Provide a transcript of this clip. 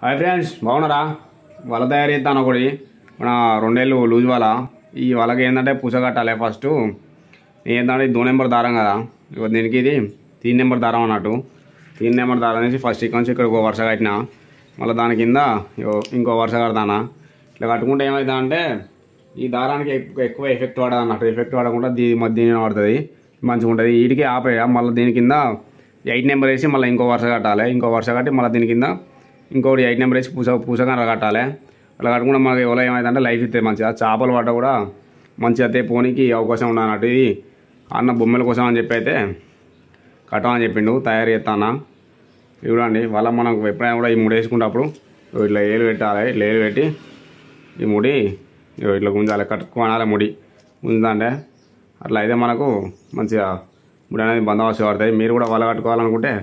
Hi friends, బాగున్నారా? వల తయారు చేస్తాను ఒకటి. మన 2 ఏళ్ళు లూజ్ వల. ఈ వలకి ఏంటంటే పూస కట్టాలి. ఫస్ట్ ఏంటంటే 2 నెంబర్ దారం కదా, దీనికి ఇది 3 నెంబర్ దారం అన్నట్టు. 3 నెంబర్ దారం నుంచి ఫస్ట్ ఇక్కడ నుంచి ఇక్కడ ఒక వరుస కట్టినా, మళ్ళీ దాని కింద ఇంకో వరుస కడతానా. ఇట్లా కట్టుకుంటే ఏమవుతుందంటే ఈ దారానికి ఎక్కువ ఎఫెక్ట్ పడదు అన్నట్టు. ఎఫెక్ట్ పడకుండా దీని పడుతుంది, మంచిగా ఉంటుంది. వీటికి ఆపేయ మళ్ళీ దీని కింద 8 నెంబర్ వేసి మళ్ళీ ఇంకో వరుస కట్టాలి. ఇంకో వరుస కట్టి మళ్ళీ దీని కింద ఇంకోటి 8 నెంబర్ వేసి పూసగా కట్టాలి. అలా కట్టుకుంటే మనకి ఎవరో ఏమైందంటే లైఫ్ ఇస్తే మంచిగా చేపలు పడ్డ కూడా మంచిగా అయితే పోనీకి అవకాశం ఉండన్నట్టు. ఇది అన్న బొమ్మల కోసం అని చెప్పి అయితే కట్టమని చెప్పిండు. తయారు చేస్తానా చూడండి. వాళ్ళ మనం ఎప్పుడైనా కూడా ఈ ముడి వేసుకున్నప్పుడు ఇట్లా ఏలు పెట్టాలి. ఇట్లా ఏలు పెట్టి ఈ ముడి ఇట్లా గుంజాలి, కట్టుకోనాలి. ముడి గుంజంటే అట్లా అయితే మనకు మంచిగా ముడి అనేది బందోబస్తు పడతాయి. మీరు కూడా వల కట్టుకోవాలనుకుంటే